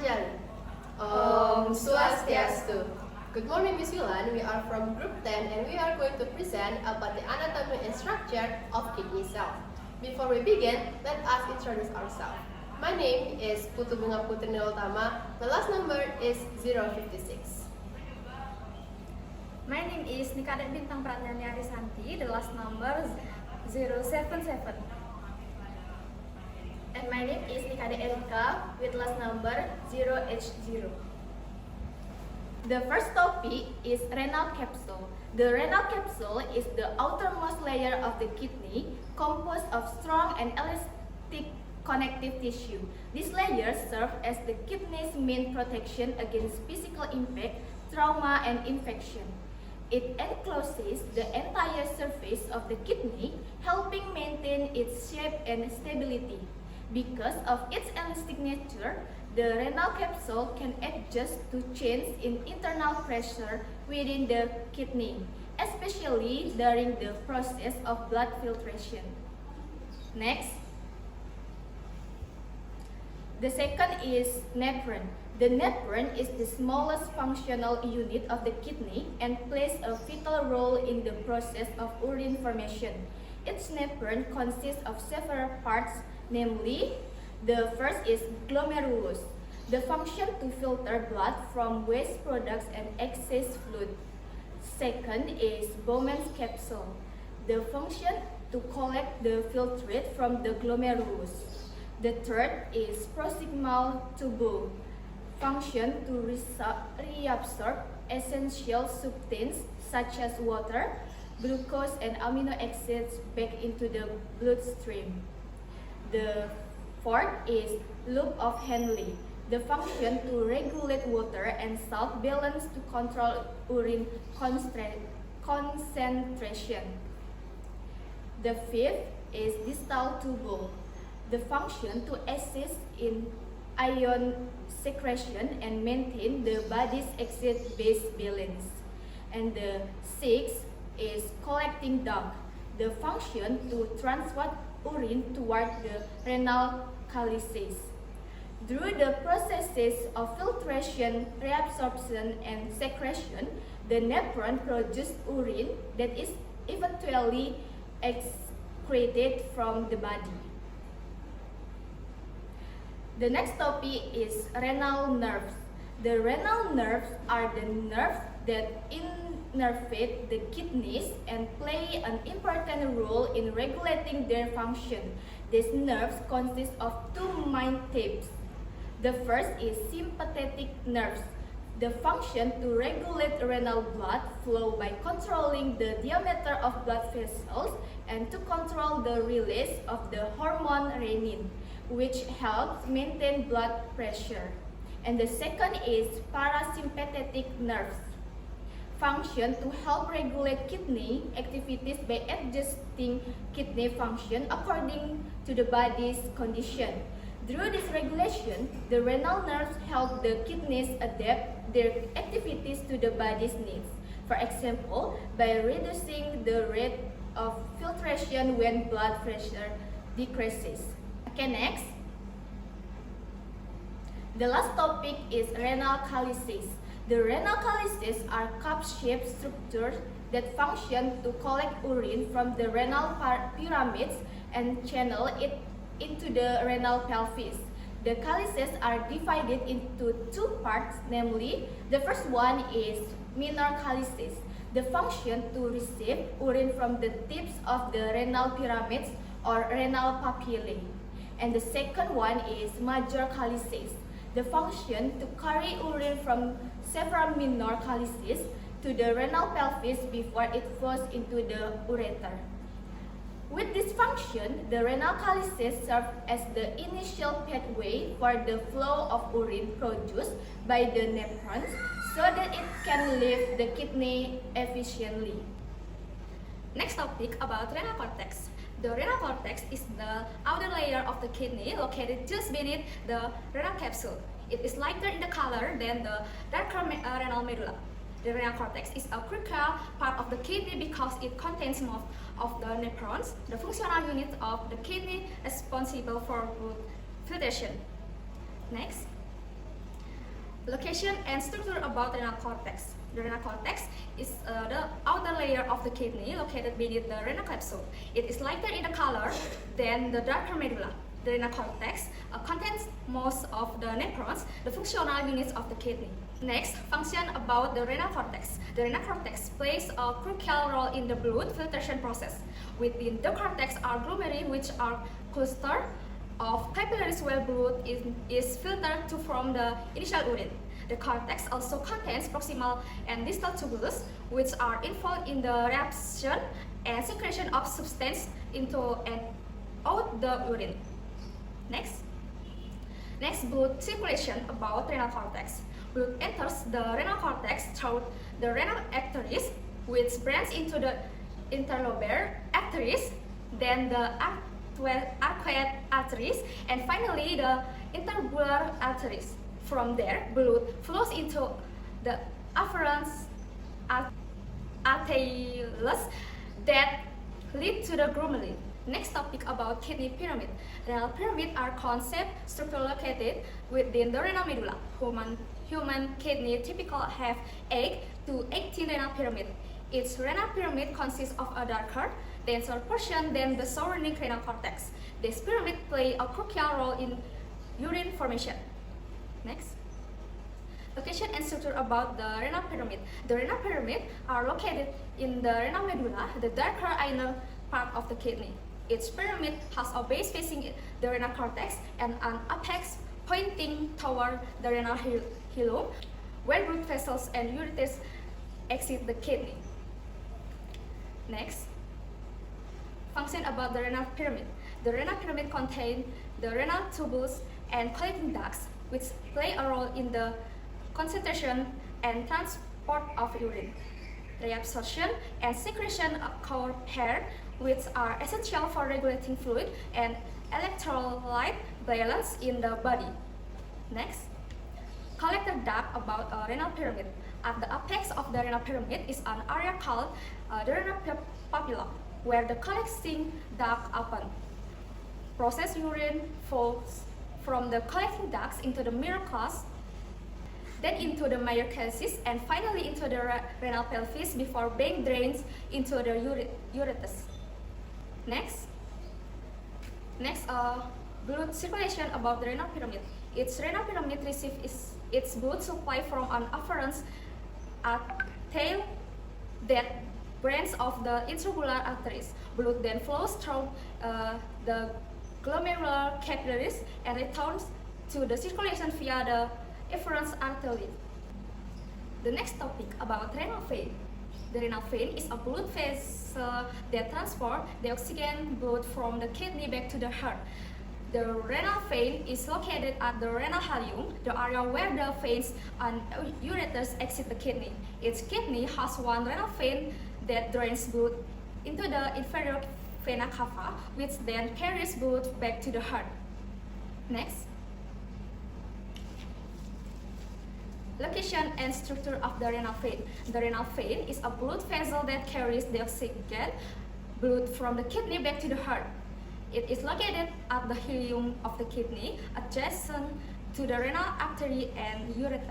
Anjali. Om Swastiastu. Good morning, Miss Yulan. We are from Group 10 and we are going to present about the anatomy and structure of kidney cells. Before we begin, let us introduce ourselves. My name is Putu Bunga Putri Nurultama. My last number is 056. My name is Nikadet Bintang Pratnyani Arisanti. The last number 077. And my name is Nikade Erika with last number 0H0. The first topic is renal capsule. The renal capsule is the outermost layer of the kidney composed of strong and elastic connective tissue. This layer serves as the kidney's main protection against physical impact, trauma, and infection. It encloses the entire surface of the kidney, helping maintain its shape and stability. Because of its elastic nature, the renal capsule can adjust to change in internal pressure within the kidney, especially during the process of blood filtration. Next, the second is nephron. The nephron is the smallest functional unit of the kidney and plays a vital role in the process of urine formation. Its nephron consists of several parts, namely, the first is glomerulus, the function to filter blood from waste products and excess fluid. Second is Bowman's capsule, the function to collect the filtrate from the glomerulus. The third is proximal tubule, function to reabsorb essential substances such as water, glucose, and amino acids back into the bloodstream. The fourth is loop of Henle, the function to regulate water and salt balance to control urine concentration. The fifth is distal tubule, the function to assist in ion secretion and maintain the body's acid-base balance. And the sixth is collecting duct, the function to transport urine toward the renal calyces. Through the processes of filtration, reabsorption, and secretion, the nephron produces urine that is eventually excreted from the body. The next topic is renal nerves. The renal nerves are the nerves that innervate the kidneys and play an important role in regulating their function. These nerves consist of two main types. The first is sympathetic nerves, the function to regulate renal blood flow by controlling the diameter of blood vessels and to control the release of the hormone renin, which helps maintain blood pressure. And the second is parasympathetic nerves, function to help regulate kidney activities by adjusting kidney function according to the body's condition. Through this regulation, the renal nerves help the kidneys adapt their activities to the body's needs. For example, by reducing the rate of filtration when blood pressure decreases. Okay, next. The last topic is renal calyces. The renal calyces are cup-shaped structures that function to collect urine from the renal pyramids and channel it into the renal pelvis. The calyces are divided into two parts, namely, the first one is minor calyces, the function to receive urine from the tips of the renal pyramids or renal papillae. And the second one is major calyces, the function to carry urine from several minor calyces to the renal pelvis before it flows into the ureter. With this function, the renal calyces serve as the initial pathway for the flow of urine produced by the nephrons so that it can leave the kidney efficiently. Next topic about renal cortex. The renal cortex is the outer layer of the kidney located just beneath the renal capsule. It is lighter in the color than the darker renal medulla. The renal cortex is a crucial part of the kidney because it contains most of the nephrons, the functional unit of the kidney responsible for blood filtration. Next. Location and structure about renal cortex. The renal cortex is the outer layer of the kidney located beneath the renal capsule. It is lighter in the color than the darker medulla. The renal cortex contains most of the nephrons, the functional units of the kidney. Next, function about the renal cortex. The renal cortex plays a crucial role in the blood filtration process. Within the cortex are glomeruli, which are clusters of capillaries where blood is filtered to from the initial urine. The cortex also contains proximal and distal tubules, which are involved in the reabsorption and secretion of substance into and out the urine. Next, blood circulation about renal cortex. Blood enters the renal cortex through the renal arteries, which branch into the interlobar arteries, then the arcuate arteries, and finally the interbular arteries. From there, blood flows into the afferent arterioles that lead to the glomeruli. Next topic about kidney pyramid. Renal pyramid are concept structure located within the renal medulla. Human kidney typically have 8 to 18 renal pyramid. Each renal pyramid consists of a darker, denser portion than the surrounding renal cortex. This pyramid play a crucial role in urine formation. Next. Location and structure about the renal pyramid. The renal pyramid are located in the renal medulla, the darker inner part of the kidney. Each pyramid has a base facing the renal cortex and an apex pointing toward the renal hilum, where blood vessels and ureters exit the kidney. Next, function about the renal pyramid. The renal pyramid contains the renal tubules and collecting ducts, which play a role in the concentration and transport of urine. Reabsorption and secretion occur here, which are essential for regulating fluid and electrolyte balance in the body. Next, collector duct about a renal pyramid. At the apex of the renal pyramid is an area called the renal papilla, where the collecting duct open. Processed urine flows from the collecting ducts into the miracles, then into the myocarditis, and finally into the renal pelvis before being drained into the ureters. Next, blood circulation about the renal pyramid. Its renal pyramid receives its blood supply from an afferent tail that branch of the intraocular arteries. Blood then flows through the glomerular capillaries and returns to the circulation via the efferent artery. The next topic about renal vein. The renal vein is a blood vessel that transports the oxygen blood from the kidney back to the heart. The renal vein is located at the renal hilum, the area where the veins and ureters exit the kidney. Each kidney has one renal vein that drains blood into the inferior vena cava, which then carries blood back to the heart. Next. Location and structure of the renal vein. The renal vein is a blood vessel that carries the oxygen blood from the kidney back to the heart. It is located at the hilum of the kidney, adjacent to the renal artery and ureter.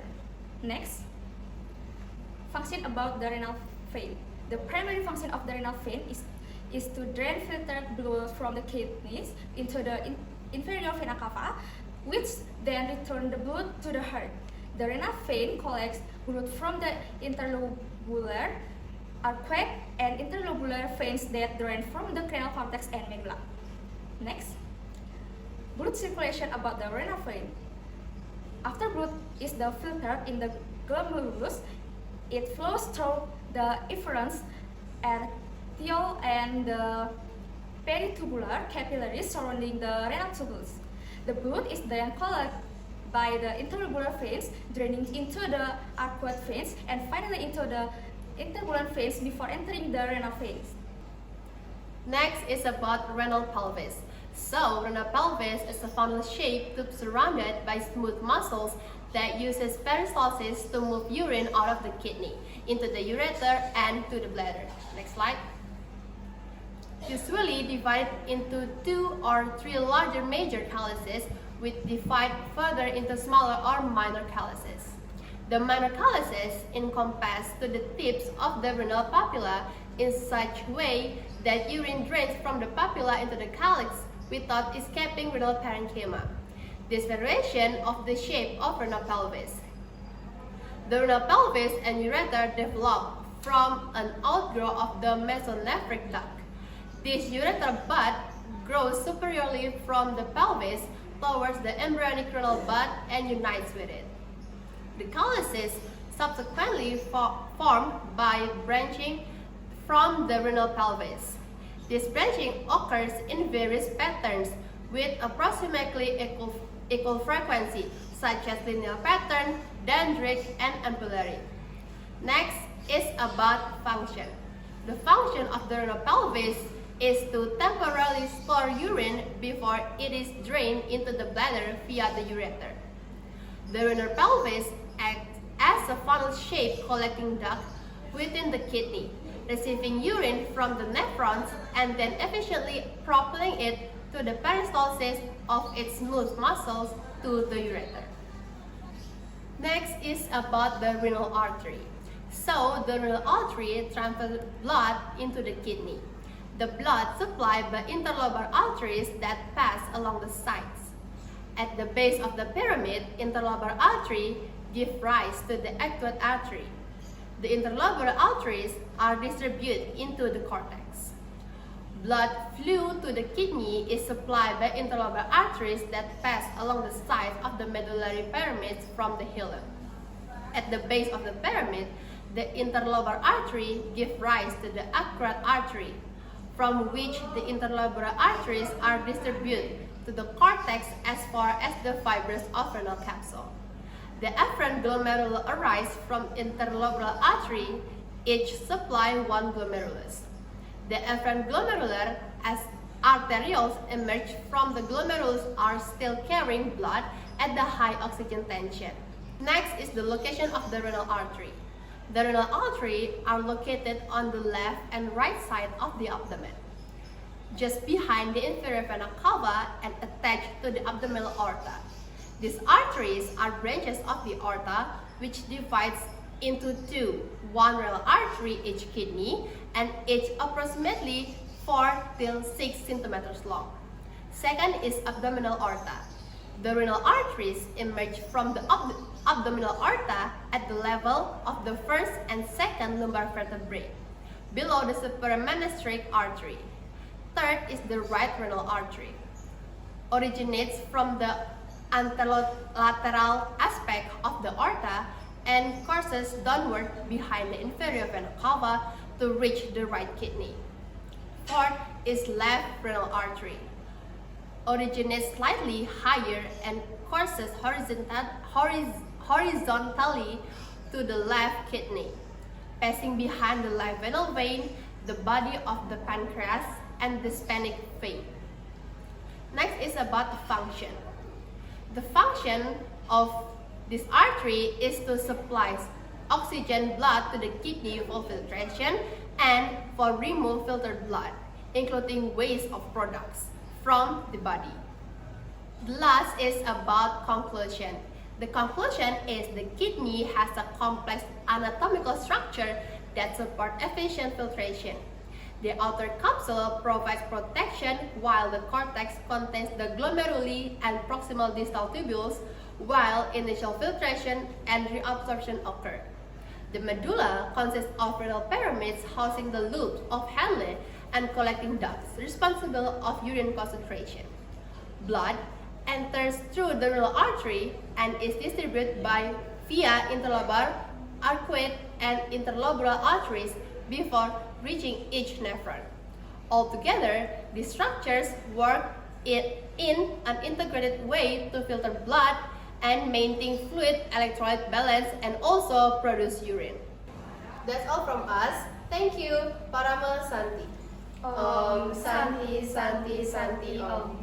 Next, function about the renal vein. The primary function of the renal vein is to drain filtered blood from the kidneys into the inferior vena cava, which then return the blood to the heart. The renal vein collects blood from the interlobular arcuate and interlobular veins that drain from the cranial cortex and medulla. Next, blood circulation about the renal vein. After blood is filtered in the glomerulus, it flows through the efferent arteriole and the peritubular capillaries surrounding the renal tubules. The blood is then collected by the interlobular veins, draining into the arcuate veins, and finally into the interbular veins before entering the renal veins. Next is about renal pelvis. So, renal pelvis is a funnel-shaped tube surrounded by smooth muscles that uses peristalsis to move urine out of the kidney into the ureter and to the bladder. Next slide. Usually divided into 2 or 3 larger major calyces, which divide further into smaller or minor calyces. The minor calyces encompass to the tips of the renal papilla in such way that urine drains from the papilla into the calyx without escaping renal parenchyma. This variation of the shape of renal pelvis. The renal pelvis and ureter develop from an outgrowth of the mesonephric duct. This ureter bud grows superiorly from the pelvis towards the embryonic renal bud and unites with it. The calyces subsequently formed by branching from the renal pelvis. This branching occurs in various patterns with approximately equal frequency, such as linear pattern, dendritic, and ampullary. Next is about function. The function of the renal pelvis is to temporarily store urine before it is drained into the bladder via the ureter. The renal pelvis acts as a funnel-shaped collecting duct within the kidney, receiving urine from the nephrons and then efficiently propelling it to the peristalsis of its smooth muscles to the ureter. Next is about the renal artery. So, the renal artery transfers blood into the kidney. The blood supplied by interlobar arteries that pass along the sides. At the base of the pyramid, interlobar artery give rise to the ectoid artery. The interlobar arteries are distributed into the cortex. Blood flow to the kidney is supplied by interlobar arteries that pass along the sides of the medullary pyramids from the hilum. At the base of the pyramid, the interlobar artery give rise to the acromion artery, from which the interlobar arteries are distributed to the cortex as far as the fibers of renal capsule. The afferent glomeruli arise from interlobar artery, each supply one glomerulus. The afferent glomerular as arterioles emerge from the glomerulus are still carrying blood at the high oxygen tension. Next is the location of the renal artery. The renal artery are located on the left and right side of the abdomen, just behind the inferior vena cava and attached to the abdominal aorta. These arteries are branches of the aorta which divides into two, one renal artery each kidney and each approximately 4 till 6 centimeters long. Second is abdominal aorta. The renal arteries emerge from the abdominal aorta at the level of the first and second lumbar vertebrae, below the supramenestric artery. Third is the right renal artery. Originates from the anterolateral aspect of the aorta and courses downward behind the inferior vena cava to reach the right kidney. Fourth is left renal artery. Originates slightly higher and courses horizontally to the left kidney, passing behind the left venal vein, the body of the pancreas, and the splenic vein. Next is about the function. The function of this artery is to supply oxygen blood to the kidney for filtration and for remove filtered blood, including waste of products from the body. The last is about conclusion. The conclusion is the kidney has a complex anatomical structure that supports efficient filtration. The outer capsule provides protection while the cortex contains the glomeruli and proximal distal tubules while initial filtration and reabsorption occur. The medulla consists of renal pyramids housing the loops of Henle and collecting ducts responsible of urine concentration. Blood enters through the renal artery and is distributed by via interlobar, arcuate, and interlobar arteries before reaching each nephron. Altogether, these structures work in an integrated way to filter blood and maintain fluid electrolyte balance and also produce urine. That's all from us. Thank you. Parama Santi. Om Santi Santi Santi Om.